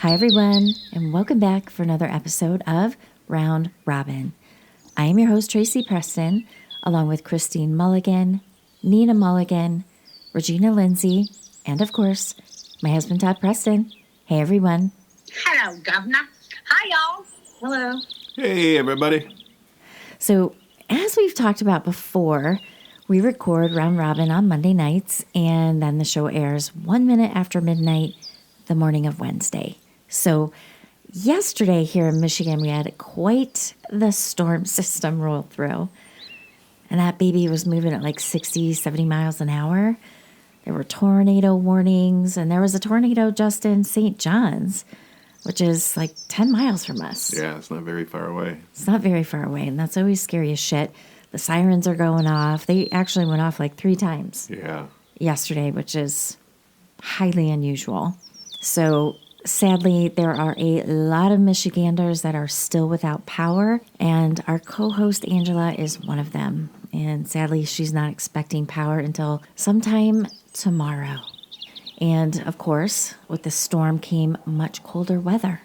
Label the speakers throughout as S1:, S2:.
S1: Hi, everyone, and welcome back for another episode of Round Robin. I am your host, Tracy Preston, along with Christine Mulligan, Nina Mulligan, Regina Lindsay, and of course, my husband, Todd Preston. Hey, everyone.
S2: Hello, Governor. Hi, y'all.
S3: Hello.
S4: Hey, everybody.
S1: So, as we've talked about before, we record Round Robin on Monday nights, and then the show airs 1 minute after midnight the morning of Wednesday. So, yesterday here in Michigan, we had quite the storm system roll through. And that baby was moving at like 60, 70 miles an hour. There were tornado warnings, and there was a tornado just in St. John's, which is like 10 miles from us.
S4: Yeah, it's not very far away.
S1: It's not very far away, and that's always scary as shit. The sirens are going off. They actually went off like 3 times yesterday, which is highly unusual. So sadly, there are a lot of Michiganders that are still without power, and our co-host Angela is one of them. And sadly, she's not expecting power until sometime tomorrow. And of course, with the storm came much colder weather.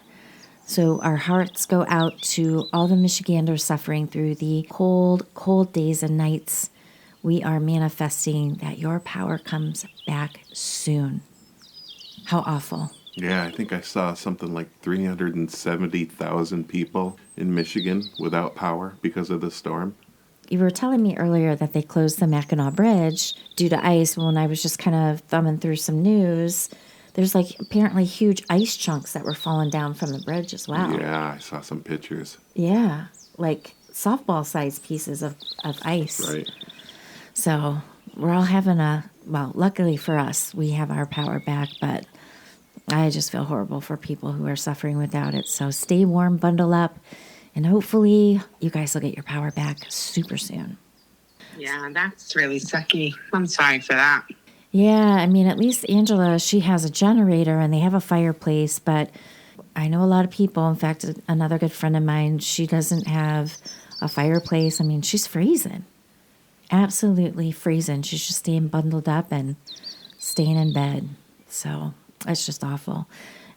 S1: So our hearts go out to all the Michiganders suffering through the cold, cold days and nights. We are manifesting that your power comes back soon. How awful.
S4: Yeah, I think I saw something like 370,000 people in Michigan without power because of the storm.
S1: You were telling me earlier that they closed the Mackinac Bridge due to ice. When I was just kind of thumbing through some news, there's like apparently huge ice chunks that were falling down from the bridge as well.
S4: Yeah, I saw some pictures.
S1: Yeah, like softball-sized pieces of ice.
S4: Right.
S1: So we're all having luckily for us, we have our power back, but I just feel horrible for people who are suffering without it. So stay warm, bundle up, and hopefully you guys will get your power back super soon.
S2: Yeah, that's really sucky. I'm sorry for that.
S1: Yeah, I mean, at least Angela, she has a generator and they have a fireplace, but I know a lot of people, in fact, another good friend of mine, she doesn't have a fireplace. I mean, she's freezing. Absolutely freezing. She's just staying bundled up and staying in bed. So it's just awful.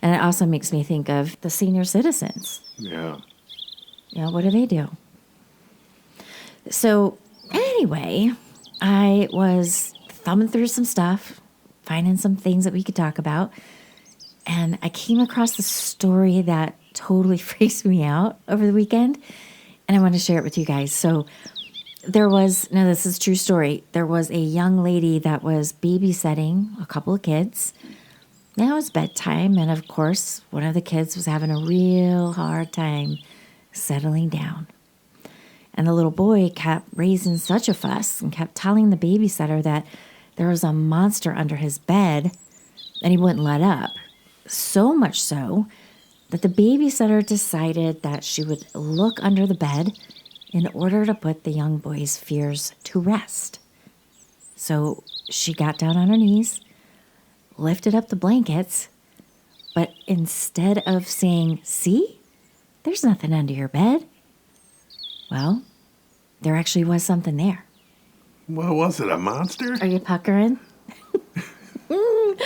S1: And it also makes me think of the senior citizens.
S4: Yeah.
S1: You know, what do they do? So anyway, I was thumbing through some stuff, finding some things that we could talk about. And I came across the story that totally freaked me out over the weekend. And I want to share it with you guys. So this is a true story. There was a young lady that was babysitting a couple of kids. Now it's bedtime, and of course, one of the kids was having a real hard time settling down. And the little boy kept raising such a fuss and kept telling the babysitter that there was a monster under his bed, and he wouldn't let up. So much so that the babysitter decided that she would look under the bed in order to put the young boy's fears to rest. So she got down on her knees, lifted up the blankets, but instead of saying, "See, there's nothing under your bed," well, there actually was something there.
S4: Well, was it a monster?
S1: Are you puckering? All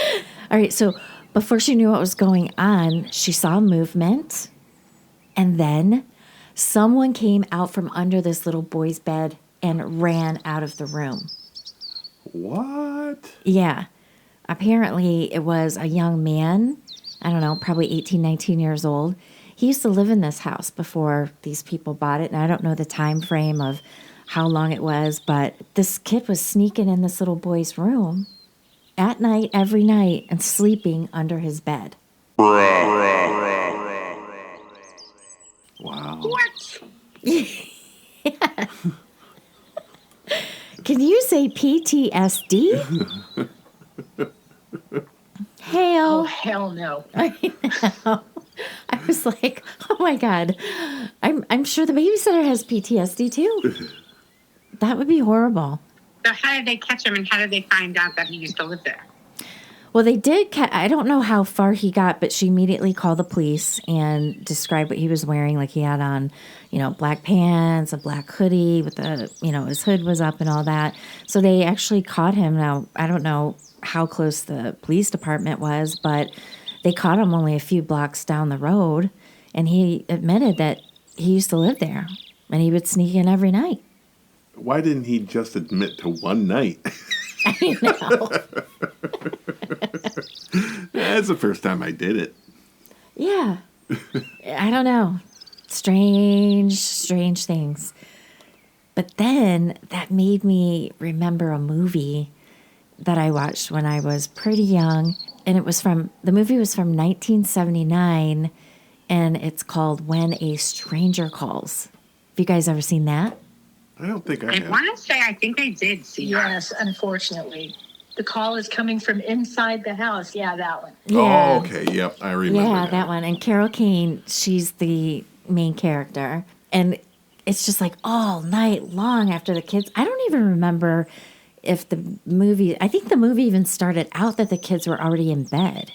S1: right, so before she knew what was going on, she saw movement, and then someone came out from under this little boy's bed and ran out of the room.
S4: What?
S1: Yeah. Apparently, it was a young man, I don't know, probably 18, 19 years old. He used to live in this house before these people bought it, and I don't know the time frame of how long it was, but this kid was sneaking in this little boy's room at night, every night, and sleeping under his bed.
S4: Wow.
S2: What?
S1: Yeah. Can you say PTSD?
S2: Oh, hell no.
S1: I know. I was like, oh my God. I'm sure the babysitter has PTSD too. That would be horrible.
S2: So how did they catch him, and how did they find out that he used to live there?
S1: Well, they did. I don't know how far he got, but she immediately called the police and described what he was wearing. Like he had on, black pants, a black hoodie with his hood was up and all that. So they actually caught him. Now, I don't know how close the police department was, but they caught him only a few blocks down the road, and he admitted that he used to live there, and he would sneak in every night.
S4: Why didn't he just admit to one night?
S1: I know.
S4: That's the first time I did it.
S1: Yeah. I don't know. Strange things. But then that made me remember a movie that I watched when I was pretty young. And the movie was from 1979, and it's called When a Stranger Calls. Have you guys ever seen that?
S4: I don't think I
S2: I
S4: have.
S2: want to say I think I did see that.
S3: Yes, unfortunately. The call is coming from inside the house. Yeah, that one.
S1: Yeah.
S4: Oh, okay. Yep, I remember
S1: Yeah, that one. And Carol Kane, she's the main character. And it's just like all night long after the kids. I don't even remember if I think the movie even started out that the kids were already in bed.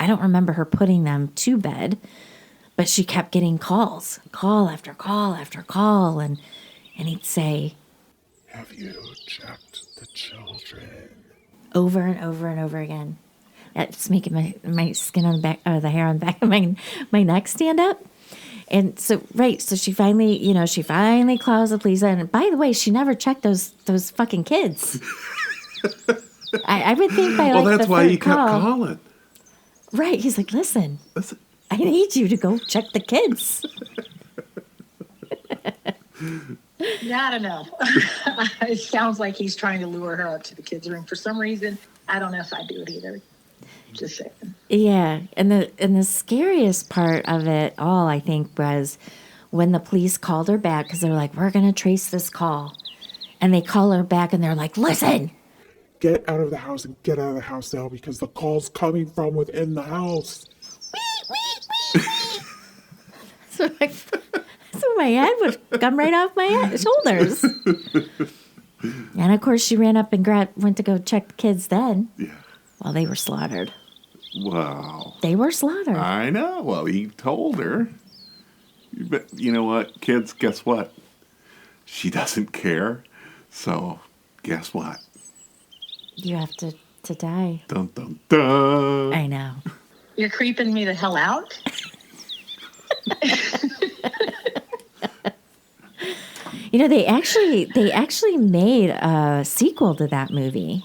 S1: I don't remember her putting them to bed, but she kept getting calls, call after call after call. And he'd say,
S5: "Have you checked the children?"
S1: Over and over and over again. That's making my skin on the back, the hair on the back of my neck stand up. And so she finally calls the police. And by the way, she never checked those fucking kids. I would think by
S4: Well,
S1: like
S4: that's
S1: the
S4: why
S1: third
S4: he kept
S1: call,
S4: calling.
S1: Right. He's like, listen, I need you to go check the kids.
S3: Yeah, I don't know. It sounds like he's trying to lure her up to the kids' room for some reason. I don't know if I do it either. Just saying.
S1: Yeah, and the scariest part of it all, I think, was when the police called her back because they're like, we're going to trace this call. And they call her back and they're like, listen.
S5: "Get out of the house and get out of the house now because the call's coming from within the house."
S1: So my head would come right off my shoulders. And of course, she ran up and went to go check the kids then.
S4: Yeah.
S1: Well, they were slaughtered.
S4: Wow.
S1: They were slaughtered.
S4: I know. Well, he told her. But you know what, kids? Guess what? She doesn't care. So, guess what?
S1: You have to die.
S4: Dun, dun, dun.
S1: I know.
S3: You're creeping me the hell out?
S1: You know, they actually made a sequel to that movie.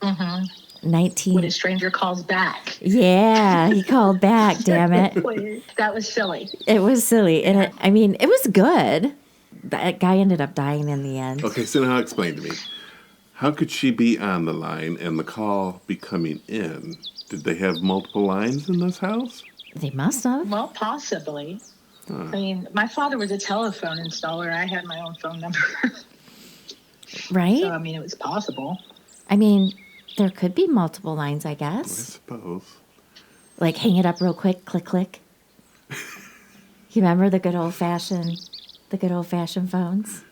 S3: Mm-hmm.
S1: 19.
S3: When a stranger calls back.
S1: Yeah, he called back, damn it.
S3: That was silly.
S1: It was silly. And it was good. That guy ended up dying in the end.
S4: Okay, so now explain to me. How could she be on the line and the call be coming in? Did they have multiple lines in this house?
S1: They must have.
S3: Well, possibly. I mean, my father was a telephone installer. I had my own phone number.
S1: Right?
S3: So, I mean, it was possible.
S1: I mean, there could be multiple lines, I
S4: I
S1: guess.
S4: suppose.
S1: Like, hang it up real quick, click, click. You remember the good old-fashioned phones?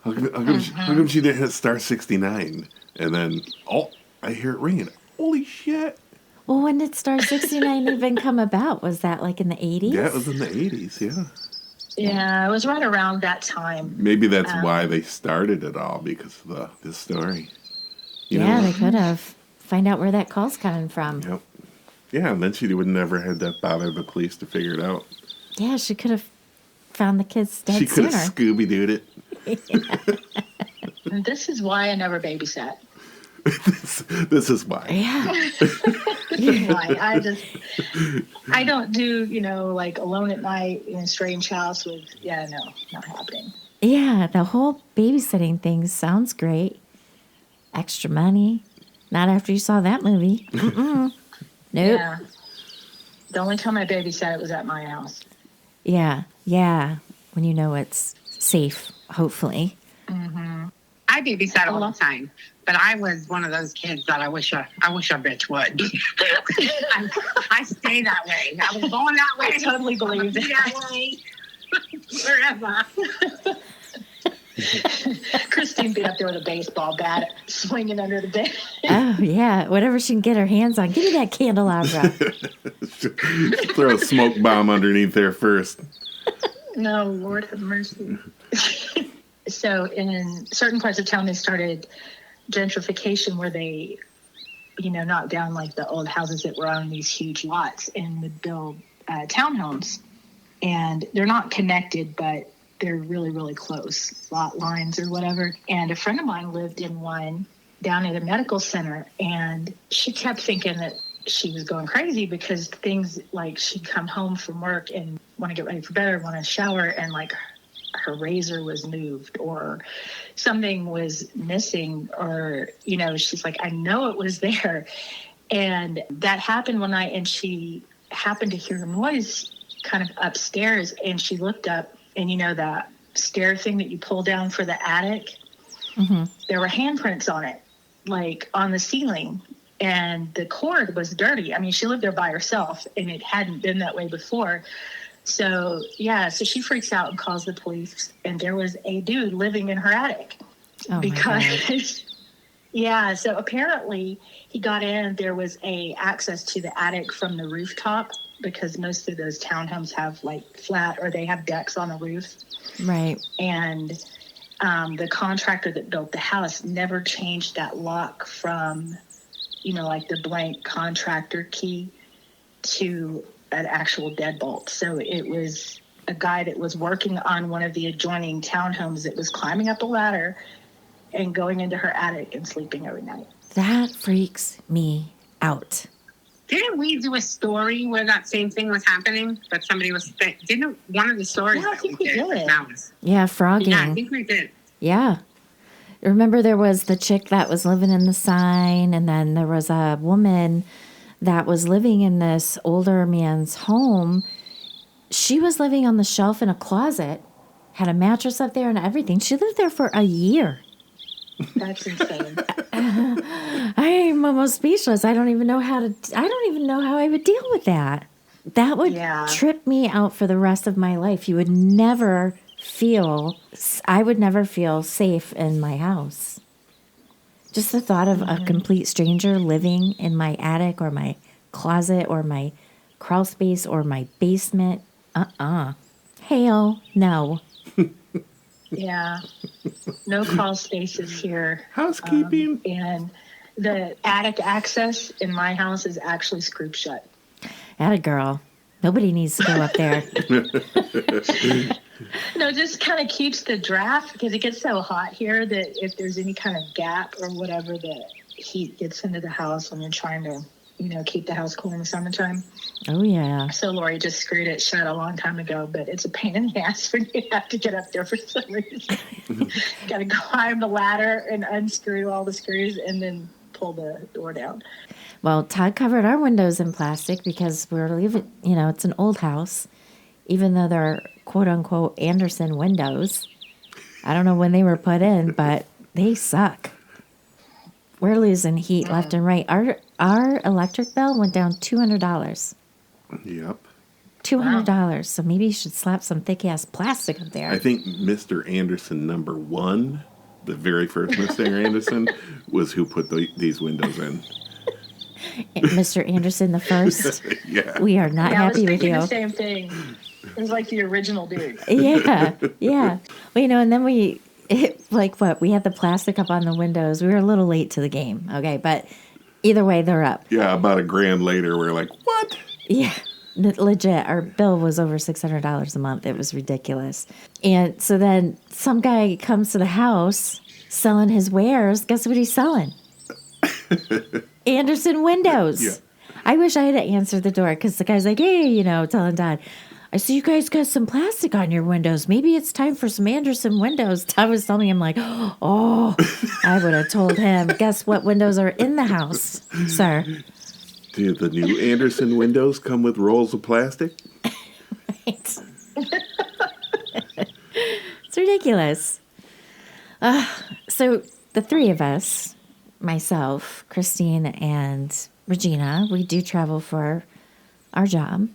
S4: How come she didn't hit star 69? And then, I hear it ringing. Holy shit.
S1: Well, when did Star 69 even come about? Was that like in the 80s?
S4: Yeah, it was in the 80s, yeah.
S3: Yeah, it was right around that time.
S4: Maybe that's why they started it all, because of this story. You know?
S1: They could have. Find out where that call's coming from.
S4: Yep. Yeah, and then she would never had to bother the police to figure it out.
S1: Yeah, she could have found the kids dead
S4: She could
S1: sooner.
S4: have Scooby-Dooed it.
S3: And this is why I never babysat.
S4: This is why.
S1: Yeah.
S3: This is why. I don't do, like alone at night in a strange house with, no, not happening.
S1: Yeah, the whole babysitting thing sounds great. Extra money. Not after you saw that movie. Mm-mm. Nope.
S3: Yeah. The only time I babysat, it was at my house.
S1: Yeah. When you know it's safe, hopefully.
S3: Mm-hmm.
S2: I babysat all the time, but I was one of those kids that I wish a bitch would. I stay that way. I was going that way.
S3: I totally believe it.
S2: That way. Forever.
S3: Christine be up there with a baseball bat swinging under the bed.
S1: Oh, yeah. Whatever she can get her hands on. Give me that candelabra.
S4: Throw a smoke bomb underneath there first.
S3: No, Lord have mercy. So in certain parts of town, they started gentrification where they knock down like the old houses that were on these huge lots and would build townhomes. And they're not connected, but they're really, really close, lot lines or whatever. And a friend of mine lived in one down at a medical center, and she kept thinking that she was going crazy because things like she'd come home from work and want to get ready for bed or want to shower, and like her razor was moved or something was missing, or, she's like, I know it was there. And that happened one night, and she happened to hear a noise kind of upstairs, and she looked up, and that stair thing that you pull down for the attic, there were handprints on it, like on the ceiling, and the cord was dirty. I mean, she lived there by herself, and it hadn't been that way before. So she freaks out and calls the police, and there was a dude living in her attic.
S1: Oh,
S3: because so apparently he got in. There was a access to the attic from the rooftop, because most of those townhomes have like flat, or they have decks on the roof.
S1: Right.
S3: And the contractor that built the house never changed that lock from, like the blank contractor key to an actual deadbolt. So it was a guy that was working on one of the adjoining townhomes that was climbing up a ladder and going into her attic and sleeping every night.
S1: That freaks me out.
S2: Didn't we do a story where that same thing was happening? But somebody was, didn't one of the stories
S3: Yeah, I
S2: that
S3: think
S2: we
S3: we
S2: did
S3: did.
S2: was
S1: Yeah, frogging.
S2: Yeah, I think we did.
S1: Yeah. Remember there was the chick that was living in the sign, and then there was a woman that was living in this older man's home. She was living on the shelf in a closet, had a mattress up there and everything. She lived there for a year.
S3: That's insane.
S1: I'm almost speechless. I don't even know how I would deal with that. That would trip me out for the rest of my life. I would never feel safe in my house. Just the thought of a complete stranger living in my attic or my closet or my crawl space or my basement. Hell no.
S3: Yeah. No crawl spaces here.
S4: Housekeeping.
S3: And the attic access in my house is actually screwed shut.
S1: Atta girl. Nobody needs to go up there.
S3: No, just kind of keeps the draft, because it gets so hot here that if there's any kind of gap or whatever, the heat gets into the house when you're trying to, keep the house cool in the summertime.
S1: Oh, yeah.
S3: So Lori just screwed it shut a long time ago, but it's a pain in the ass when you have to get up there for some reason. Got to climb the ladder and unscrew all the screws and then pull the door down.
S1: Well, Todd covered our windows in plastic because we're leaving, it's an old house, even though they're quote unquote Anderson windows. I don't know when they were put in, but they suck. We're losing heat left and right. Our electric bill went down $200.
S4: Yep.
S1: $200. So maybe you should slap some thick ass plastic up there.
S4: I think Mr. Anderson number 1, the very first Mr. Anderson, was who put these windows in.
S1: Mr. Anderson the first.
S4: Yeah.
S1: We are not happy with you.
S3: I was thinking the same thing. It was like the original dude.
S1: Yeah. Well, and then we had the plastic up on the windows. We were a little late to the game. Okay. But either way, they're up.
S4: Yeah. About $1,000 later, we're like, what?
S1: Yeah. Legit. Our bill was over $600 a month. It was ridiculous. And so then some guy comes to the house selling his wares. Guess what he's selling? Anderson windows.
S4: Yeah.
S1: I wish I had answered the door, because the guy's like, hey, telling Todd, I see you guys got some plastic on your windows. Maybe it's time for some Anderson windows. Todd was telling me, I'm like, oh, I would have told him, guess what windows are in the house, sir?
S4: Do the new Anderson windows come with rolls of plastic?
S1: Right. It's ridiculous. So the three of us, myself, Christine, and Regina, we do travel for our job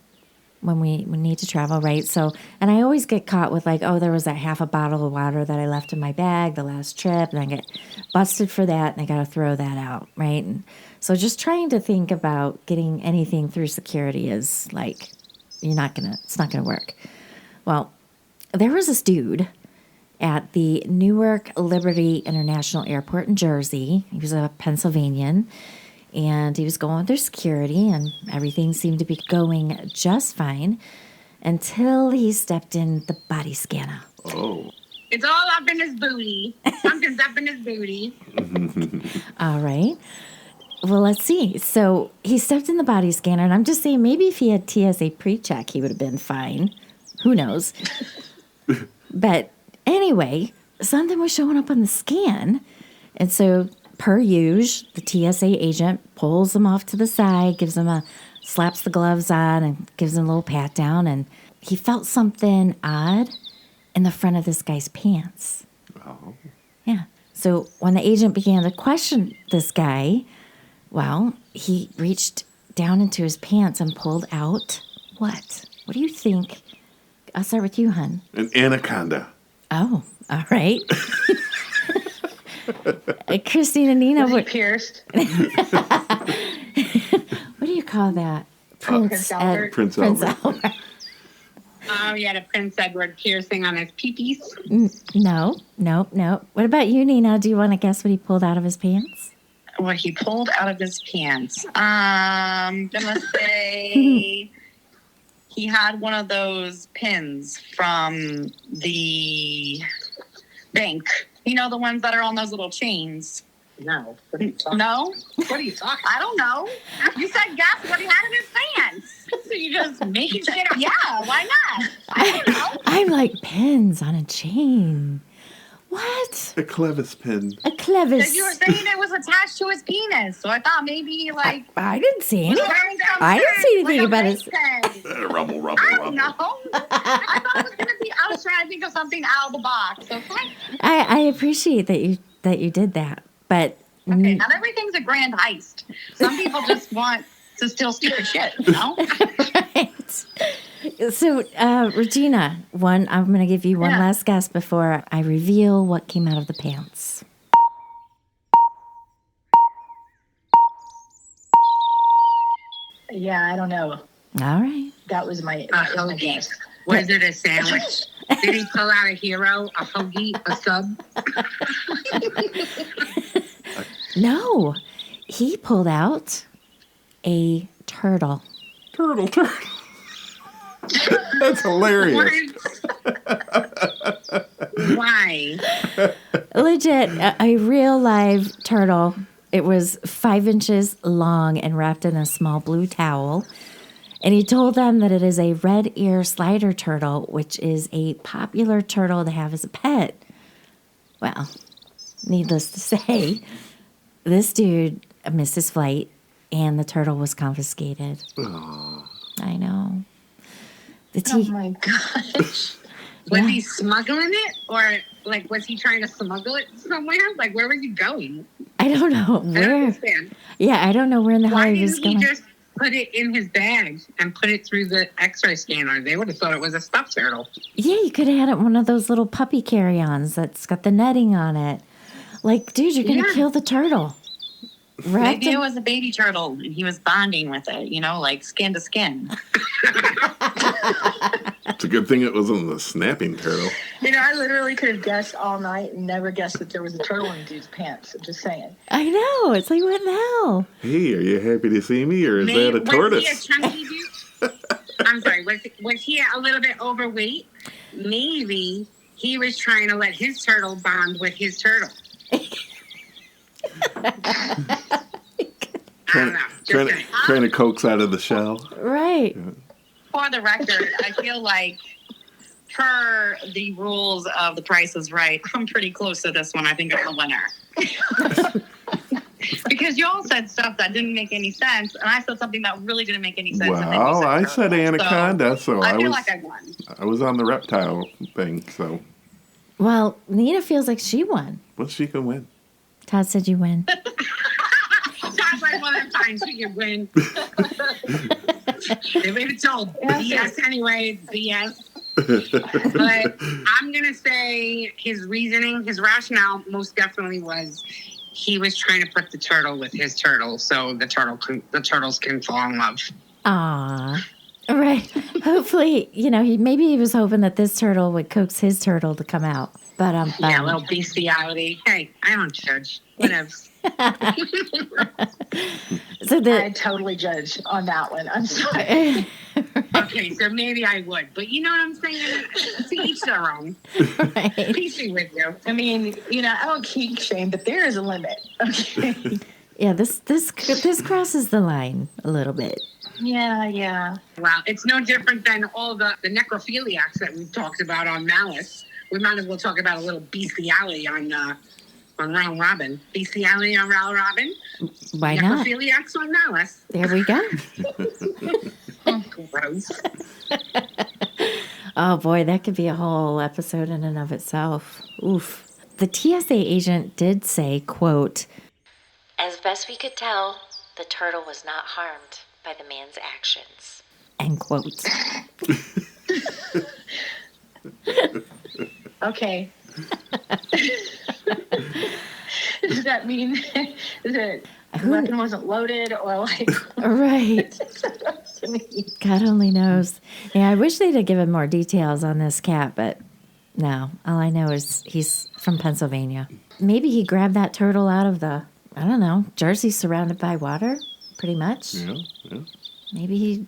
S1: when we need to travel, right? So, and I always get caught with like, oh, there was that half a bottle of water that I left in my bag the last trip, and I get busted for that, and I got to throw that out, right? And so just trying to think about getting anything through security is like, it's not gonna work. Well, there was this dude at the Newark Liberty International Airport in Jersey. He was a Pennsylvanian. and he was going through security, and everything seemed to be going just fine until he stepped in the body scanner.
S4: Oh.
S2: It's all up in his booty. Something's up in his booty.
S1: All right. Well, let's see. So he stepped in the body scanner, and I'm just saying maybe if he had TSA pre-check, he would have been fine. Who knows? But anyway, something was showing up on the scan. And so, per usual, the TSA agent pulls him off to the side, slaps the gloves on, and gives him a little pat down. And he felt something odd in the front of this guy's pants.
S4: Oh.
S1: Yeah. So when the agent began to question this guy, well, he reached down into his pants and pulled out what? What do you think? I'll start with you, hun.
S4: An anaconda.
S1: Oh, all right. Christine and Nina,
S3: Was he
S1: what
S3: pierced?
S1: do you call that?
S3: Prince Albert.
S4: Prince
S1: Prince
S4: Albert.
S1: Albert.
S2: Oh, he had a Prince Edward piercing on his peepees.
S1: No. What about you, Nina? Do you want to guess what he pulled out of his pants?
S6: What he pulled out of his pants. I'm gonna say he had one of those pins from the bank. You know, the ones that are on those little chains.
S2: No. What are you talking
S6: No?
S2: What are you talking
S6: I don't know. You said guess what he had in his pants.
S2: So you just making shit up?
S6: Yeah, why not? I don't know.
S1: I'm like pins on a chain. What?
S4: A Clevis pin.
S1: A clevis.
S6: Because you were saying it was attached to his penis. So I thought maybe he like
S1: I didn't see
S6: was
S1: anything.
S6: wearing some
S1: I didn't see anything
S6: like a
S1: about his.
S6: waistband.
S4: Rumble,
S6: I don't know. I thought it was gonna be. I was trying to think of something out of the box. Okay.
S1: I appreciate that you did that, but
S6: Okay. Not everything's a grand heist. Some people just want to steal stupid shit. You know.
S1: right. So, Regina, I'm going to give you one
S6: Yeah.
S1: last guess before I reveal what came out of the pants.
S3: Yeah, I don't know.
S1: All right.
S3: That was my guess.
S2: Was it a sandwich? Did he pull out a hero, a hoagie, a sub?
S1: No, he pulled out a turtle.
S4: Turtle. That's hilarious.
S2: Why?
S1: Legit, a real live turtle. It was 5 inches long and wrapped in a small blue towel. And he told them that it is a red ear slider turtle, which is a popular turtle to have as a pet. Well, needless to say, this dude missed his flight and the turtle was confiscated.
S4: Aw.
S1: I know.
S3: Oh my gosh.
S2: Was he smuggling it? Or, like, was he trying to smuggle it somewhere? Like, where was he going?
S1: I don't know
S2: I don't
S1: where.
S2: understand.
S1: Yeah, I don't know where in the hell
S2: Why
S1: he was
S2: didn't he
S1: going.
S2: just put it in his bag and put it through the x-ray scanner? They would have thought it was a stuffed turtle.
S1: Yeah, you could have had it one of those little puppy carry-ons that's got the netting on it. Like, dude, you're gonna
S2: Yeah.
S1: kill the turtle. Wrapped
S6: Maybe it
S1: in-
S6: was a baby turtle and he was bonding with it. You know, like skin to skin.
S4: It's a good thing it wasn't the snapping turtle.
S3: You know, I literally could have guessed all night and never guessed that there was a turtle in dude's pants. I'm just saying.
S1: I know. It's like, what the hell?
S4: Hey, are you happy to see me, or is that a
S2: Was
S4: tortoise?
S2: he a chunky dude? I'm sorry. Was he a little bit overweight? Maybe he was trying to let his turtle bond with his turtle. I don't know. Just kidding.
S4: Trying to coax out of the shell.
S1: Right.
S6: For the record, I feel like per the rules of The Price is Right, I'm pretty close to this one. I think I'm the winner. Because y'all said stuff that didn't make any sense, and I said something that really didn't make any sense. and then you
S4: Well, I
S6: turtle.
S4: said anaconda, so
S6: I feel
S4: was
S6: like I won.
S4: I was on the reptile thing, so
S1: Well, Nina feels like she won.
S4: well, she can win.
S1: Todd said you win.
S2: Sounds like one of the times we can win. If it's all BS anyway, it's BS. But I'm going to say his reasoning, his rationale most definitely was he was trying to put the turtle with his turtle so the turtles can fall in love.
S1: Aw. Right. Hopefully, maybe he was hoping that this turtle would coax his turtle to come out. But
S2: Yeah, a little bestiality. Hey, I don't judge. Whatever.
S1: So
S3: I totally judge on that one. I'm sorry.
S2: Okay, so maybe I would, but you know what I'm saying? To each their own.
S1: right.
S2: Peace be with you.
S3: I mean, I don't kink shame, but there is a limit. Okay.
S1: Yeah, this crosses the line a little bit.
S3: Yeah.
S2: Wow, it's no different than all the necrophiliacs that we've talked about on Malice. We might as well talk about a little bestiality on Round Robin. Bestiality on Round Robin.
S1: Why not?
S2: Necrophiliacs on Malice.
S1: There we go.
S2: Gross.
S1: Oh boy, that could be a whole episode in and of itself. Oof. The TSA agent did say, quote, "As best we could tell, the turtle was not harmed by the man's actions." End quote.
S3: Okay. Does that mean that the weapon wasn't loaded or like?
S1: Right. God only knows. Yeah, I wish they'd have given more details on this cat, but no. All I know is he's from Pennsylvania. Maybe he grabbed that turtle out of the, I don't know, Jersey surrounded by water, pretty much.
S4: Yeah.
S1: Maybe he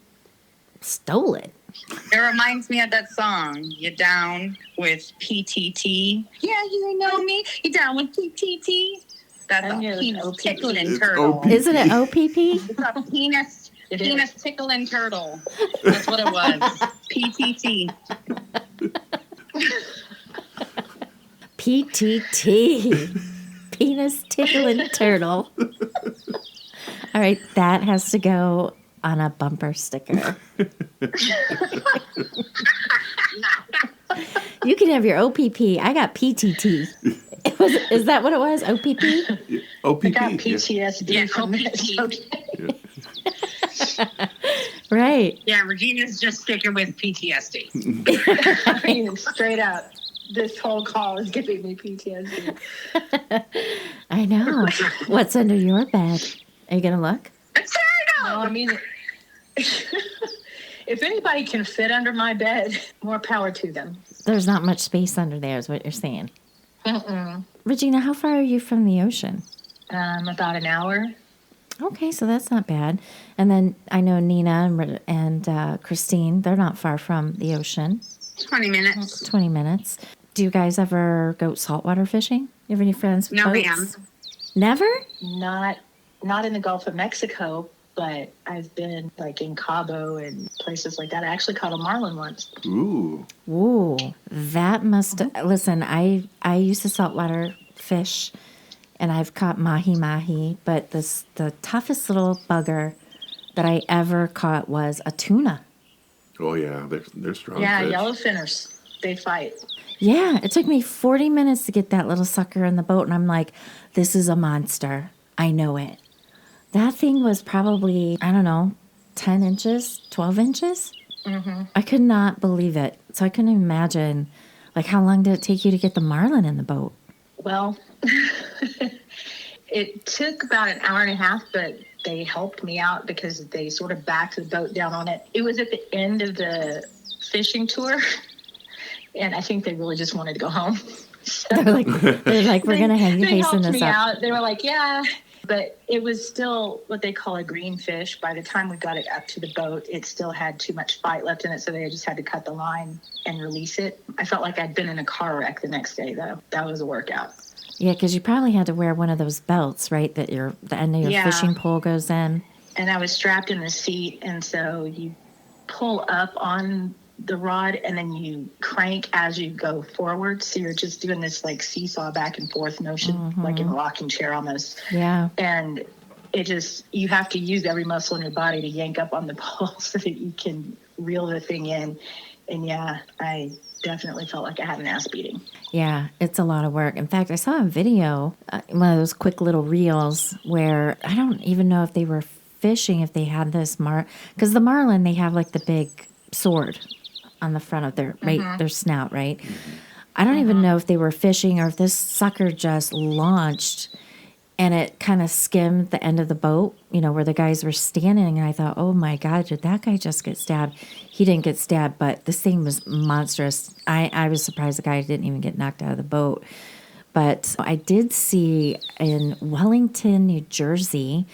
S1: stole it.
S6: It reminds me of that song, "You Down with PTT." Yeah, you know me. You down with PTT? That's
S3: I knew
S6: a
S3: it was
S6: penis
S3: OPP.
S6: tickling
S4: It's
S6: turtle.
S4: OP.
S1: Isn't it OPP?
S6: It's a penis
S3: It
S6: penis
S3: is.
S6: tickling turtle. That's what it was. PTT.
S1: PTT. Penis tickling turtle. All right, that has to go on a bumper sticker. You can have your OPP. I got PTT. Is that what it was? OPP?
S4: OPP.
S3: I got
S4: yeah.
S3: PTSD
S2: Yeah,
S3: from
S2: OPP.
S3: this. Okay.
S1: Right.
S2: Yeah, Regina's just sticking with PTSD.
S3: I mean, straight up, this whole call is giving me PTSD.
S1: I know. What's under your bed? Are you going to look?
S3: No, I mean, if anybody can fit under my bed, more power to them.
S1: There's not much space under there, is what you're saying.
S3: Mm-mm.
S1: Regina, how far are you from the ocean?
S3: About an hour.
S1: Okay, so that's not bad. And then I know Nina and Christine, they're not far from the ocean.
S2: 20 minutes.
S1: 20 minutes. Do you guys ever go saltwater fishing? You have any friends with
S2: No,
S1: boats?
S2: ma'am.
S1: Never?
S3: Not in the Gulf of Mexico, but I've been like in Cabo and places like that. I actually caught a marlin once.
S4: Ooh.
S1: Ooh, that must... Listen, I used to saltwater fish, and I've caught mahi-mahi, but the toughest little bugger that I ever caught was a tuna.
S4: Oh yeah, they're strong.
S3: Yeah,
S4: fish.
S3: yellowfinners, they fight.
S1: Yeah, it took me 40 minutes to get that little sucker in the boat, and I'm like, this is a monster. I know it. That thing was probably, I don't know, 10 inches, 12 inches?
S3: Mm-hmm.
S1: I could not believe it. So I couldn't imagine, like, how long did it take you to get the marlin in the boat?
S3: Well, it took about an hour and a half, but they helped me out because they sort of backed the boat down on it. It was at the end of the fishing tour, and I think they really just wanted to go home. So
S1: They're like, we're going to hang you
S3: they
S1: facing
S3: helped
S1: this
S3: me
S1: up.
S3: out. They were like, yeah. But it was still what they call a green fish. By the time we got it up to the boat, it still had too much fight left in it, so they just had to cut the line and release it. I felt like I'd been in a car wreck the next day, though. That was a workout.
S1: Yeah, because you probably had to wear one of those belts, right? That the end of your
S3: Yeah.
S1: fishing pole goes in.
S3: And I was strapped in the seat, and so you pull up on the rod and then you crank as you go forward. So you're just doing this like seesaw back and forth motion, like in a rocking chair almost.
S1: Yeah.
S3: And you have to use every muscle in your body to yank up on the pole so that you can reel the thing in. And yeah, I definitely felt like I had an ass beating.
S1: Yeah, it's a lot of work. In fact, I saw a video, one of those quick little reels where I don't even know if they were fishing, if they had this because the marlin, they have like the big sword on the front of their their snout, right? I don't even know if they were fishing or if this sucker just launched and it kind of skimmed the end of the boat, where the guys were standing. And I thought, oh my God, did that guy just get stabbed? He didn't get stabbed, but this thing was monstrous. I was surprised the guy didn't even get knocked out of the boat. But I did see in Wellington, New Jersey,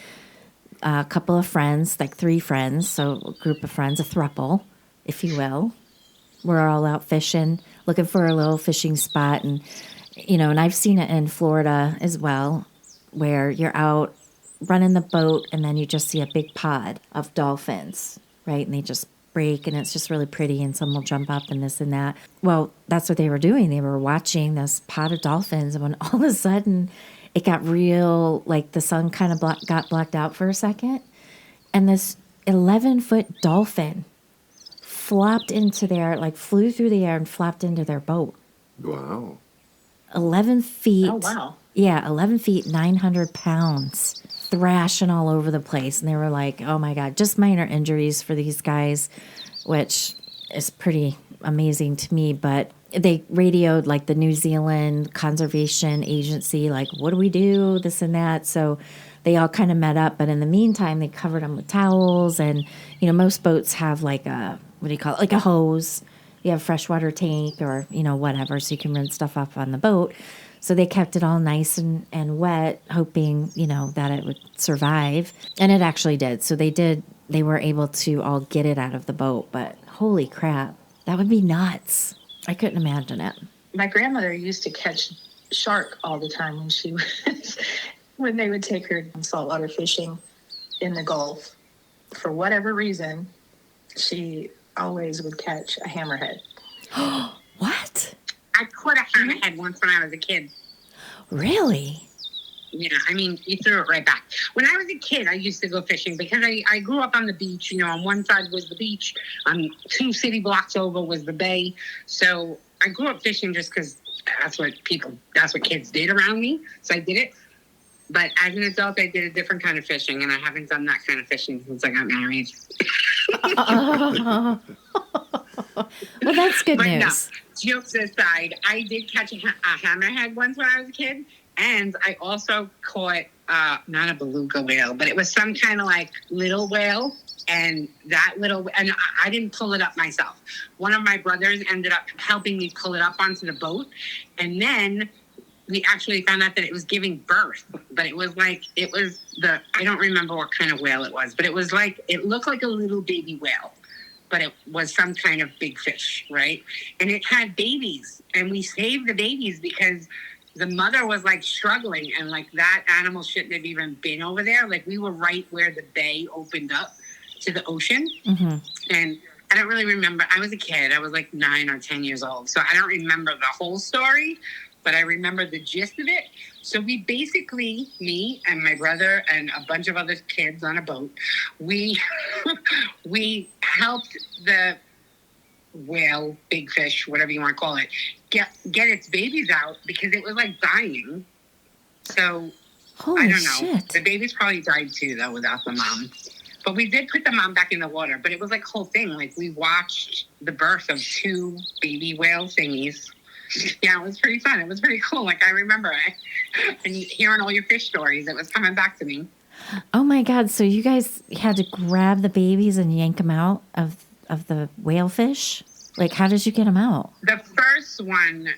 S1: a couple of friends, like 3 friends, so a group of friends, a throuple, if you will. We're all out fishing, looking for a little fishing spot. And, and I've seen it in Florida as well, where you're out running the boat and then you just see a big pod of dolphins, right? And they just break and it's just really pretty and some will jump up and this and that. Well, that's what they were doing. They were watching this pod of dolphins and when all of a sudden it got real, like the sun kind of got blacked out for a second and this 11-foot dolphin flopped into their, like flew through the air and flopped into their boat.
S7: Wow.
S1: 11 feet.
S3: Oh, wow.
S1: Yeah, 11 feet, 900 pounds, thrashing all over the place. And they were like, oh my God, just minor injuries for these guys, which is pretty amazing to me. But they radioed like the New Zealand Conservation Agency, like, what do we do? This and that. So they all kind of met up. But in the meantime, they covered them with towels. And, most boats have like a, what do you call it? Like a hose. You have a freshwater tank or, whatever. So you can rinse stuff off on the boat. So they kept it all nice and wet, hoping, that it would survive. And it actually did. So they were able to all get it out of the boat. But holy crap, that would be nuts. I couldn't imagine it.
S3: My grandmother used to catch shark all the time when they would take her saltwater fishing in the Gulf. For whatever reason, she always would catch a hammerhead.
S1: What?
S2: I caught a hammerhead once when I was a kid.
S1: Really?
S2: Yeah, I mean, you threw it right back. When I was a kid, I used to go fishing because I grew up on the beach. On one side was the beach. 2 city blocks over was the bay. So I grew up fishing just because that's what kids did around me. So I did it. But as an adult, I did a different kind of fishing, and I haven't done that kind of fishing since I got married.
S1: Well, that's good
S2: But
S1: news.
S2: No, jokes aside, I did catch a hammerhead once when I was a kid, and I also caught not a beluga whale, but it was some kind of like little whale, and I didn't pull it up myself. One of my brothers ended up helping me pull it up onto the boat, and then we actually found out that it was giving birth, but I don't remember what kind of whale it was, but it looked like a little baby whale, but it was some kind of big fish, right? And it had babies, and we saved the babies because the mother was like struggling, and like that animal shouldn't have even been over there. Like we were right where the bay opened up to the ocean. Mm-hmm. And I don't really remember. I was a kid. I was like 9 or 10 years old. So I don't remember the whole story, but I remember the gist of it. So we basically, me and my brother and a bunch of other kids on a boat, we helped the whale, big fish, whatever you want to call it, get its babies out because it was like dying. So
S1: Holy
S2: I don't know.
S1: Shit.
S2: The babies probably died too, though, without the mom. But we did put the mom back in the water. But it was like a whole thing. Like we watched the birth of 2 baby whale thingies. Yeah, it was pretty fun. It was pretty cool. Like I remember it. And hearing all your fish stories, it was coming back to me.
S1: Oh my God. So you guys had to grab the babies and yank them out of the whale fish? Like, how did you get them out?
S2: The first one,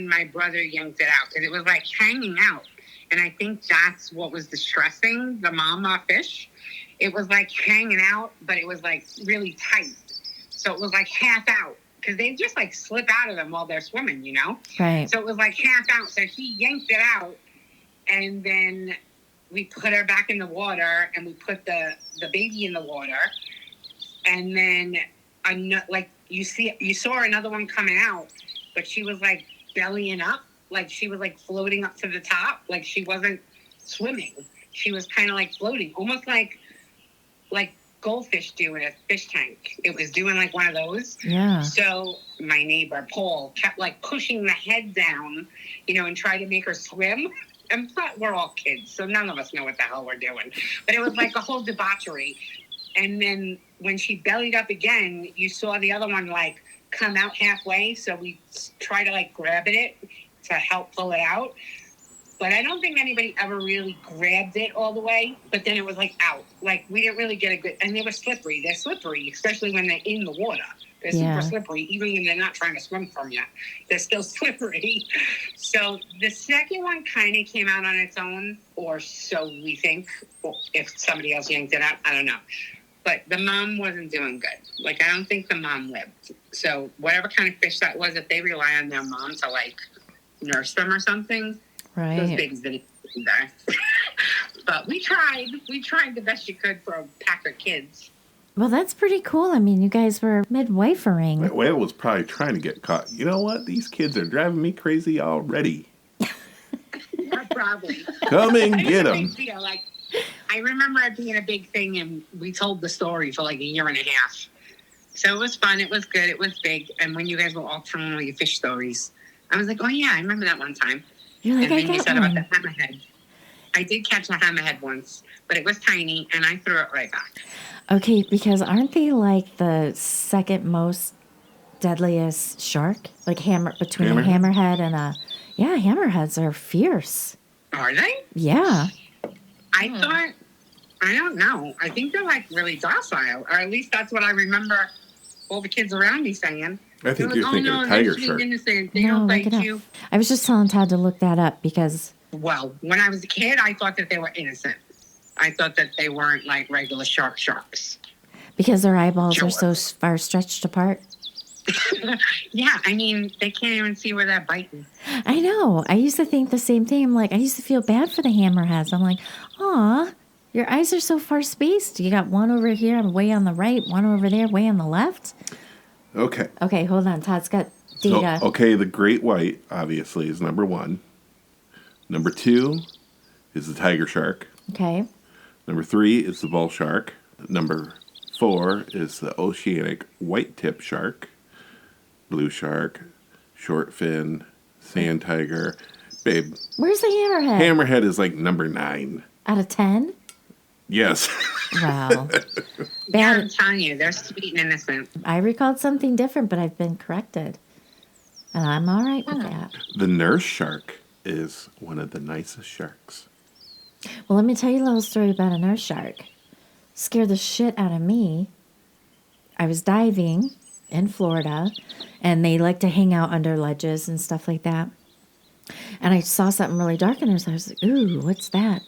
S2: my brother yanked it out because it was like hanging out. And I think that's what was distressing the mama fish. It was like hanging out, but it was like really tight. So it was like half out because they just like slip out of them while they're swimming, you know?
S1: Right.
S2: So it was like half out. So he yanked it out, and then we put her back in the water, and we put the baby in the water. And then, you saw another one coming out, but she was like bellying up, like she was like floating up to the top, like she wasn't swimming. She was kind of like floating, almost like goldfish do in a fish tank. It was doing like one of those.
S1: Yeah.
S2: So my neighbor Paul kept like pushing the head down, and tried to make her swim. And we're all kids, so none of us know what the hell we're doing. But it was like a whole debauchery. And then when she bellied up again, you saw the other one like come out halfway. So we tried to like grab it to help pull it out. But I don't think anybody ever really grabbed it all the way. But then it was like out. Like we didn't really get a good, and they were slippery. They're slippery, especially when they're in the water. They're super slippery, even when they're not trying to swim from you. They're still slippery. So the second one kind of came out on its own, or so we think. Well, if somebody else yanked it out, I don't know. But the mom wasn't doing good. Like, I don't think the mom lived. So whatever kind of fish that was, if they rely on their mom to, like, nurse them or something, those babies didn't die. But we tried. We tried the best you could for a pack of kids.
S1: Well, that's pretty cool. I mean, you guys were midwifering.
S4: That whale was probably trying to get caught. You know what? These kids are driving me crazy already.
S2: Yeah, probably.
S4: Come and get them.
S2: Like, I remember it being a big thing, and we told the story for like a year and a half. So it was fun. It was good. It was big. And when you guys were all telling all your fish stories, I was like, oh, yeah, I remember that one time.
S1: You're like,
S2: and
S1: I
S2: then you
S1: got
S2: said
S1: one.
S2: about the hammerhead. I did catch a hammerhead once, but it was tiny, and I threw it right back.
S1: Okay, because aren't they like the second most deadliest shark? Like between a hammerhead and a... Yeah, hammerheads are fierce.
S2: Are they?
S1: Yeah.
S2: I thought... I don't know. I think they're like really docile, or at least that's what I remember all the kids around me saying.
S4: I think
S2: They're
S4: you're
S2: like,
S4: thinking of tiger shark.
S2: Innocent. They
S1: No,
S2: don't
S1: look
S2: bite
S1: it up.
S2: you.
S1: I was just telling Todd to look that up because...
S2: Well, when I was a kid, I thought that they were innocent. I thought that they weren't like regular sharks.
S1: Because their eyeballs
S2: Sure.
S1: are so far stretched apart.
S2: Yeah, I mean, they can't even see where they're biting.
S1: I know. I used to think the same thing. I'm like, I used to feel bad for the hammerheads. I'm like, aw, your eyes are so far spaced. You got one over here, way on the right, one over there, way on the left.
S4: Okay.
S1: Okay, hold on. Todd's got data.
S4: So, okay, the great white, obviously, is number 1. Number 2 is the tiger shark.
S1: Okay.
S4: Number 3 is the bull shark. Number 4 is the oceanic white-tip shark. Blue shark, short fin, sand tiger. Babe,
S1: Where's the hammerhead?
S4: hammerhead is like number 9.
S1: Out of 10?
S4: Yes.
S1: Wow.
S2: Yeah, I'm
S1: Bad.
S2: telling you, they're sweet and innocent.
S1: I recalled something different, but I've been corrected. And I'm all right with that.
S4: The nurse shark is one of the nicest sharks.
S1: Well, let me tell you a little story about a nurse shark. Scared the shit out of me. I was diving in Florida, and they like to hang out under ledges and stuff like that. And I saw something really dark in there, so I was like, ooh, what's that?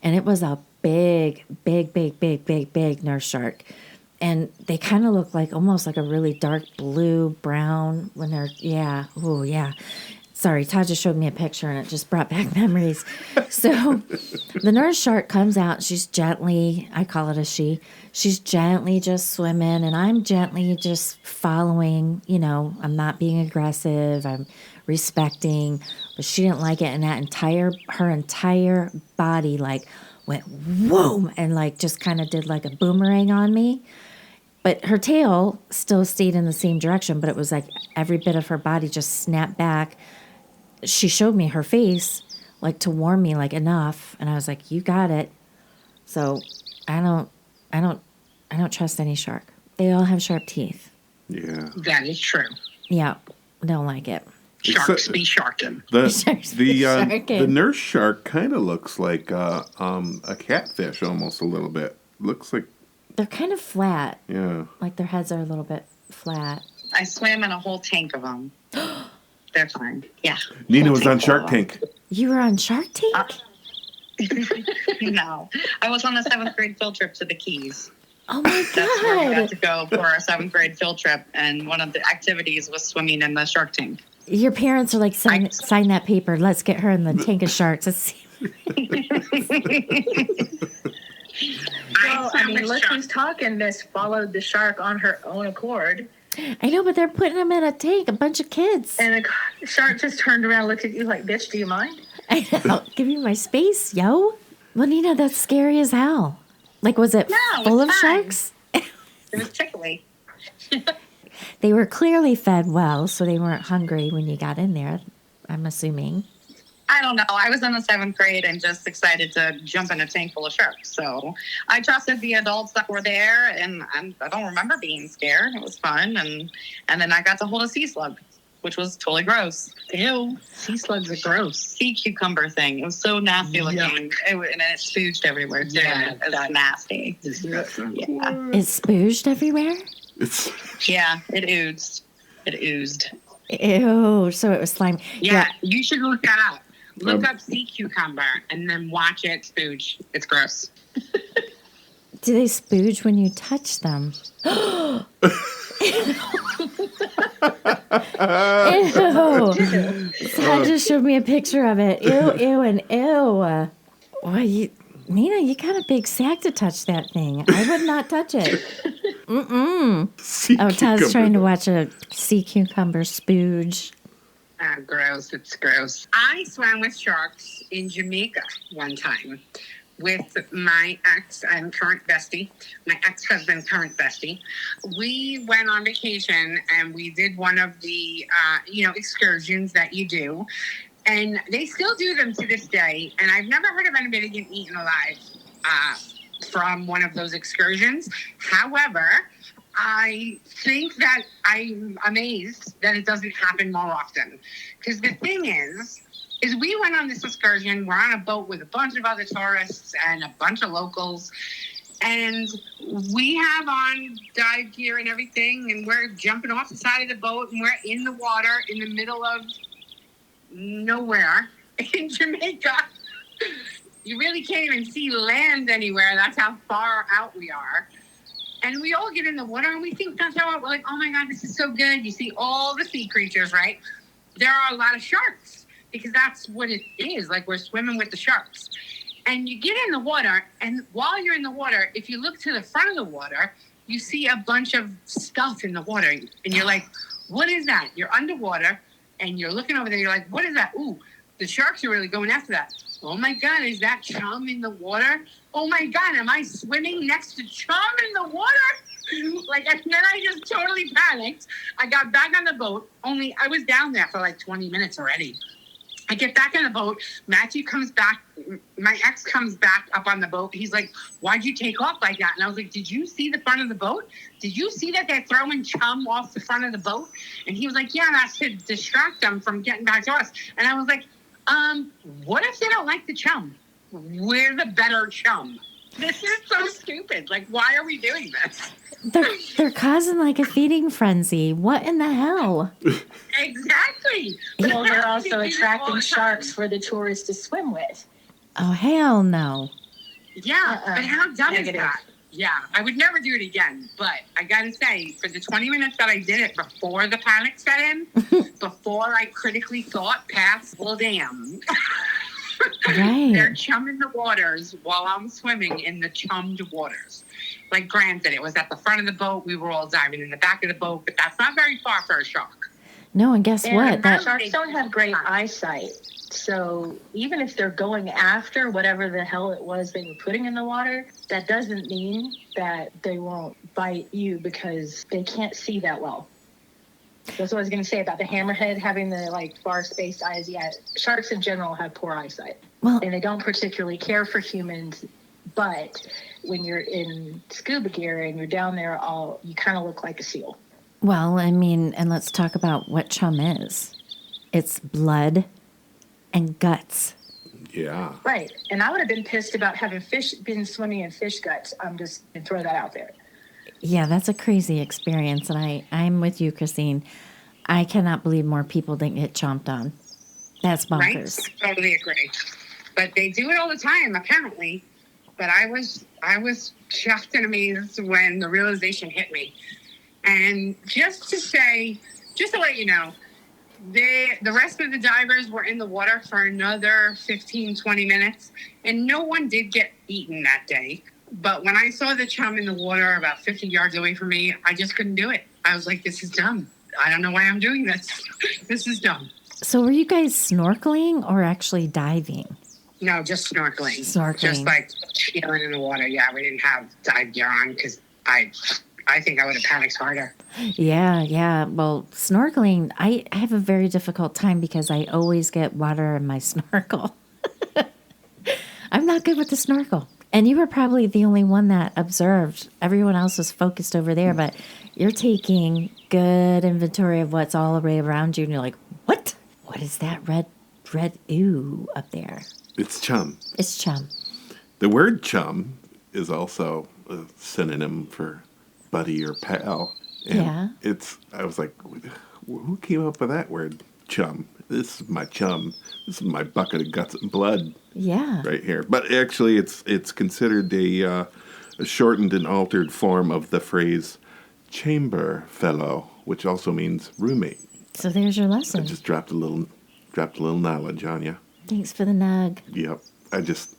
S1: And it was a big nurse shark. And they kind of look like almost like a really dark blue, brown when they're, yeah. Sorry, Todd just showed me a picture and it just brought back memories. So the nurse shark comes out. She's gently, I call it a she, she's gently just swimming and I'm gently just following, I'm not being aggressive. I'm respecting, but she didn't like it. And her entire body like went whoa and like just kind of did like a boomerang on me. But her tail still stayed in the same direction, but it was like every bit of her body just snapped back. She showed me her face, like to warn me, like enough, and I was like, "You got it." So, I don't trust any shark. They all have sharp teeth.
S4: Yeah.
S2: That is true.
S1: Yeah, don't like it.
S2: Sharks be sharking.
S4: The nurse shark kind of looks like a catfish almost a little bit. Looks like
S1: They're kind of flat.
S4: Yeah.
S1: Like their heads are a little bit flat.
S6: I swam in a whole tank of them. They're fine. Yeah.
S4: Nina was on Shark Tank.
S1: You were on Shark Tank?
S6: No. I was on a 7th grade field trip to the Keys.
S1: Oh my
S6: That's where we got
S1: God.
S6: to go for our 7th grade field trip. And one of the activities was swimming in the Shark Tank.
S1: Your parents are like, sign that paper. Let's get her in the tank of sharks. Let's see.
S3: Well, I mean, look who's talking. This followed the shark on her own accord.
S1: I know, but they're putting them in a tank, a bunch of kids.
S3: And the shark just turned around and looked at you like, bitch, do you mind?
S1: I know. Give me my space, yo. Well, Nina, that's scary as hell. Like, was it
S6: No, it
S1: full
S6: was
S1: of
S6: fine.
S1: sharks?
S6: It was tickly.
S1: They were clearly fed well, so they weren't hungry when you got in there, I'm assuming.
S6: I don't know. I was in the 7th grade and just excited to jump in a tank full of sharks. So I trusted the adults that were there, and I don't remember being scared. It was fun. And then I got to hold a sea slug, which was totally gross.
S2: Ew. Sea slugs are gross.
S6: Sea cucumber thing. It was so nasty looking. And it spooged everywhere, too.
S2: Yeah,
S6: It was nasty. Yeah.
S1: It spooged everywhere?
S4: It's
S6: Yeah, it oozed. It oozed.
S1: Ew, so it was slimy.
S2: Yeah, you should look that up. Look up sea cucumber and then watch it spooge. It's gross.
S1: Do they spooge when you touch them? Ew. Todd just showed me a picture of it. Ew, ew, and ew. Well, Nina, you got a big sack to touch that thing. I would not touch it.
S4: sea
S1: Oh, Todd's
S4: cucumber.
S1: trying to watch a sea cucumber spooge.
S2: Ah, gross. It's gross. I swam with sharks in Jamaica one time with my ex and current bestie, my ex-husband, current bestie. We went on vacation and we did one of the, excursions that you do. And they still do them to this day. And I've never heard of anybody getting eaten alive from one of those excursions. However, I think that I'm amazed that it doesn't happen more often. Because the thing is we went on this excursion. We're on a boat with a bunch of other tourists and a bunch of locals. And we have on dive gear and everything. And we're jumping off the side of the boat. And we're in the water in the middle of nowhere in Jamaica. You really can't even see land anywhere. That's how far out we are. And we all get in the water and we think that's how we're like, oh my God, this is so good. You see all the sea creatures, right? There are a lot of sharks because that's what it is. Like we're swimming with the sharks. And you get in the water, and while you're in the water, if you look to the front of the water, you see a bunch of stuff in the water. And you're like, what is that? You're underwater and you're looking over there. You're like, what is that? Ooh, the sharks are really going after that. Oh my God, is that chum in the water? Oh my God, am I swimming next to chum in the water? And then I just totally panicked. I got back on the boat, only I was down there for like 20 minutes already. I get back on the boat. Matthew comes back. My ex comes back up on the boat. He's like, why'd you take off like that? And I was like, did you see the front of the boat? Did you see that they're throwing chum off the front of the boat? And he was like, yeah, that's to distract them from getting back to us. And I was like, what if they don't like the chum? We're the better chum. This is so stupid. Like, why are we doing this?
S1: They're causing like a feeding frenzy. What in the hell?
S2: Exactly.
S3: Well, they're also attracting sharks for the tourists to swim with.
S1: Oh, hell no.
S2: Yeah, but how dumb
S3: Negative.
S2: is that? Yeah, I would never do it again. But I gotta say, for the 20 minutes that I did it before the panic set in, before I critically thought past, well, damn.
S1: Right.
S2: They're chumming the waters while I'm swimming in the chummed waters. Like, granted, it was at the front of the boat. We were all diving in the back of the boat, but that's not very far for a shark.
S1: No, and guess
S3: And
S1: what? That
S3: sharks don't have great eyesight. So even if they're going after whatever the hell it was they were putting in the water, that doesn't mean that they won't bite you because they can't see that well. That's what I was going to say about the hammerhead having the far-spaced eyes. Yeah, sharks in general have poor eyesight.
S1: Well-
S3: and they don't particularly care for humans. But when you're in scuba gear and you're down there, you kind of look like a seal.
S1: Well, I mean, and let's talk about what chum is. It's blood and guts.
S4: Yeah.
S3: Right. And I would have been pissed about having been swimming in fish guts. I'm just going to throw that out there.
S1: Yeah, that's a crazy experience. And I'm with you, Christine. I cannot believe more people didn't get chomped on. That's bonkers.
S2: Right? Totally agree. But they do it all the time, apparently. But I was shocked and amazed when the realization hit me. And just to let you know, the rest of the divers were in the water for another 15, 20 minutes, and no one did get eaten that day. But when I saw the chum in the water about 50 yards away from me, I just couldn't do it. I was like, this is dumb. I don't know why I'm doing this. This is dumb.
S1: So were you guys snorkeling or actually diving?
S2: No, just snorkeling.
S1: Snorkeling.
S2: Just like chilling in the water. Yeah, we didn't have dive gear on because I think I would have panicked harder.
S1: Yeah. Well, snorkeling, I have a very difficult time because I always get water in my snorkel. I'm not good with the snorkel. And you were probably the only one that observed. Everyone else was focused over there, but you're taking good inventory of what's all around you, and you're like, what? What is that red ooh up there?
S4: It's chum.
S1: It's chum.
S4: The word chum is also a synonym for buddy or pal. And I was like, who came up with that word, chum? This is my chum. This is my bucket of guts and blood.
S1: Yeah.
S4: Right here. But actually, it's considered a shortened and altered form of the phrase chamber fellow, which also means roommate.
S1: So there's your
S4: I
S1: lesson.
S4: just dropped a little knowledge on you.
S1: Thanks for the nug.
S4: Yep. I just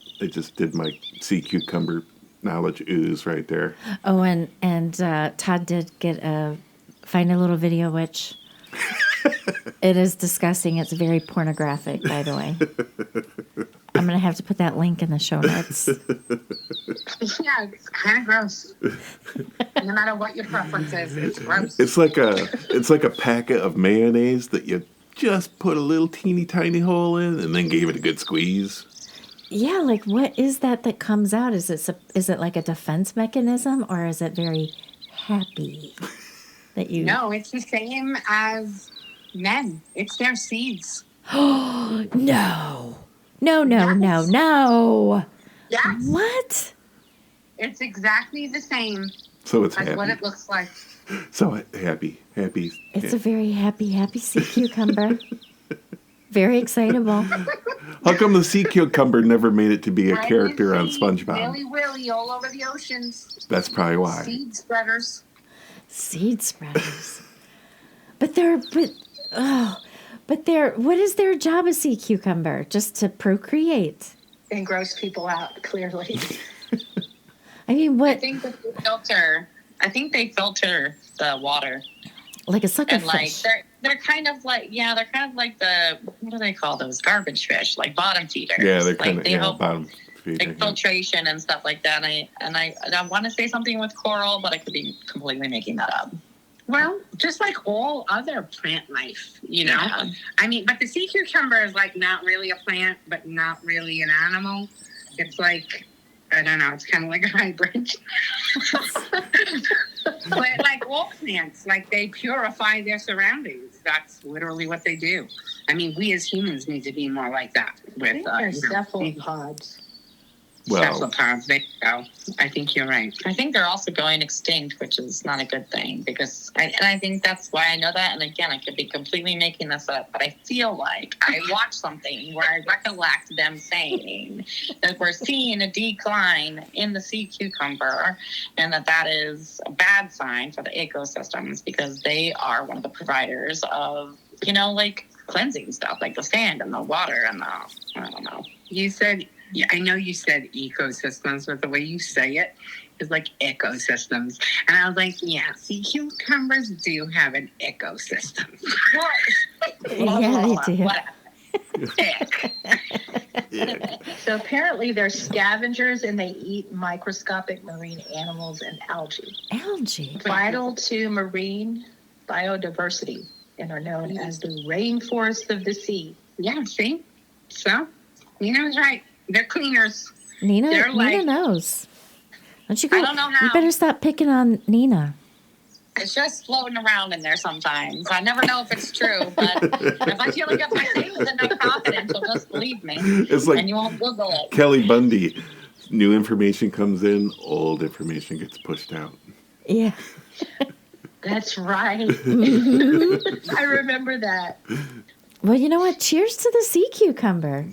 S4: did my sea cucumber knowledge ooze right there.
S1: Oh, and Todd did find a little video, which it is disgusting. It's very pornographic, by the way. I'm going to have to put that link in the show notes.
S2: Yeah, it's kind of gross. No matter what your preference is, it's gross.
S4: It's like a packet of mayonnaise that you just put a little teeny tiny hole in and then gave it a good squeeze.
S1: Yeah, like what is that comes out? Is it like a defense mechanism, or is it very happy that you?
S2: No, it's the same as men. It's their seeds.
S1: No. No.
S2: Yes.
S1: What?
S2: It's exactly the same
S4: So it's
S2: as
S4: happy.
S2: what it looks like.
S4: So happy.
S1: It's a very happy sea cucumber. Very excitable.
S4: How come the sea cucumber never made it to be a
S2: Right
S4: character on
S2: seeds,
S4: SpongeBob?
S2: Willy all over the oceans.
S4: That's probably why.
S2: Seed spreaders.
S1: Seed spreaders. But what is their job as sea cucumber? Just to procreate.
S3: And gross people out, clearly.
S1: I mean,
S6: I
S1: what?
S6: think that they filter. I think they filter the water,
S1: Like a sucker
S6: and like
S1: fish.
S6: they're kind of like the what do they call those garbage fish, like bottom feeders.
S4: Yeah, they're
S6: like
S4: kind of
S6: they help
S4: bottom feeding.
S6: like filtration and stuff like that. And I want to say something with coral, but I could be completely making that up.
S2: Well, just like all other plant life, you know?
S6: Yeah.
S2: I mean, but the sea cucumber is like not really a plant, but not really an animal. It's like, I don't know, it's kind of like a hybrid. But like all plants, like they purify their surroundings. That's literally what they do. I mean, we as humans need to be more like that.
S3: I think they're
S2: you know,
S3: cephalopods.
S4: Well,
S2: cephalopods. There you go. I think you're right.
S6: I think they're also going extinct, which is not a good thing because I think that's why I know that. And again, I could be completely making this up, but I feel like I watched something where I recollect them saying that we're seeing a decline in the sea cucumber and that is a bad sign for the ecosystems because they are one of the providers of, like cleansing stuff, like the sand and the water and I don't know.
S2: You said, yeah, I know you said ecosystems, but the way you say it is like ecosystems. And I was like, yeah, sea cucumbers do have an ecosystem.
S1: Yeah, they do.
S4: yeah.
S3: So apparently they're scavengers and they eat microscopic marine animals and algae.
S1: Algae.
S3: Vital to marine biodiversity and are known as the rainforest of the sea.
S2: Yeah, see? So, Nina's right. They're cleaners.
S1: Nina
S2: They're like-
S1: knows. Don't you go?
S6: I don't know how.
S1: You better stop picking on Nina.
S6: It's just floating around in there sometimes. I never know if it's true, but if I feel like if I say it enough confidential, just believe me.
S4: It's like
S6: And you won't Google it.
S4: Kelly Bundy. New information comes in, old information gets pushed out.
S1: Yeah.
S3: That's right. I remember that.
S1: Well, you know what? Cheers to the sea cucumber.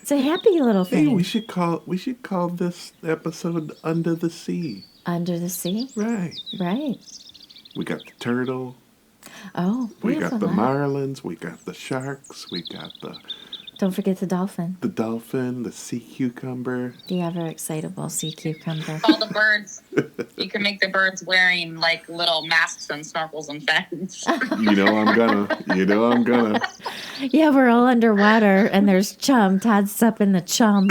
S1: It's a happy little
S4: Hey,
S1: thing.
S4: we should call this episode Under the Sea.
S1: Under the sea.
S4: Right.
S1: Right.
S4: We got the turtle.
S1: Oh,
S4: We
S1: have
S4: got
S1: a
S4: the
S1: lot.
S4: marlins. We got the sharks. We got the
S1: Don't forget the dolphin.
S4: dolphin, the sea cucumber.
S1: The ever excitable sea cucumber.
S6: All the birds. You can make the birds wearing like little masks and snorkels and fins.
S4: You know I'm gonna.
S1: Yeah, we're all underwater and there's chum. Todd's up in the chum.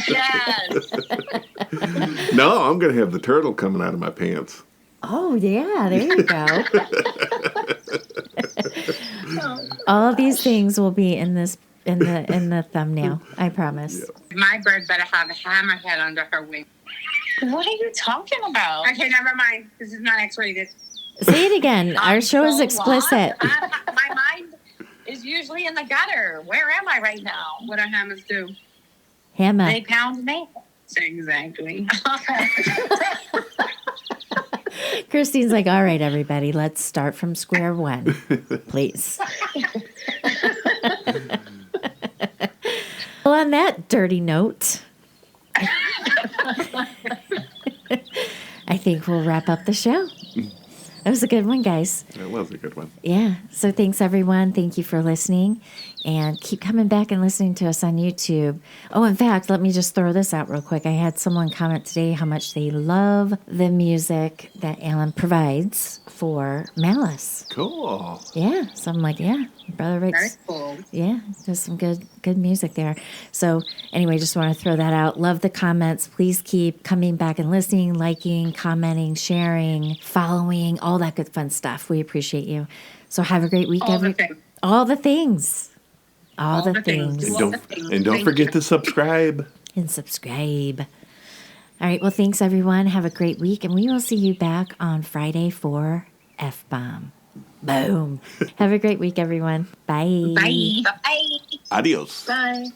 S6: Yes.
S4: No, I'm gonna have the turtle coming out of my pants.
S1: Oh, yeah, there you go. All of these things will be in the thumbnail. I promise.
S4: Yeah.
S2: My bird better have a hammerhead under her wing.
S6: What are you talking about?
S2: Okay, never mind. This is not X-rated.
S1: Say it again. Our show is
S6: So
S1: explicit.
S6: lost. My mind is usually in the gutter. Where am I right now?
S2: What do hammers do?
S1: Hammer.
S6: They pound me.
S2: Exactly.
S1: Christine's like, all right, everybody, let's start from square one, please. Well, on that dirty note, I think we'll wrap up the show. That was a good one, guys.
S4: It was a good one.
S1: Yeah. So thanks, everyone. Thank you for listening. And keep coming back and listening to us on YouTube. Oh, in fact, let me just throw this out real quick. I had someone comment today how much they love the music that Alan provides for Malice.
S4: Cool.
S1: Yeah. So I'm like, yeah, brother
S2: Very
S1: Rick's.
S2: cool.
S1: Yeah, there's some good music there. So anyway, just want to throw that out. Love the comments. Please keep coming back and listening, liking, commenting, sharing, following, all that good fun stuff. We appreciate you. So have a great week.
S2: All the things.
S1: All the things. All the things.
S4: And
S2: All
S4: don't,
S2: the things.
S4: and don't
S2: Thank
S4: forget
S2: you.
S4: to subscribe.
S1: And subscribe. All right. Well, thanks, everyone. Have a great week. And we will see you back on Friday for F-Bomb. Boom. Have a great week, everyone. Bye.
S2: Bye. Bye.
S4: Adios.
S6: Bye.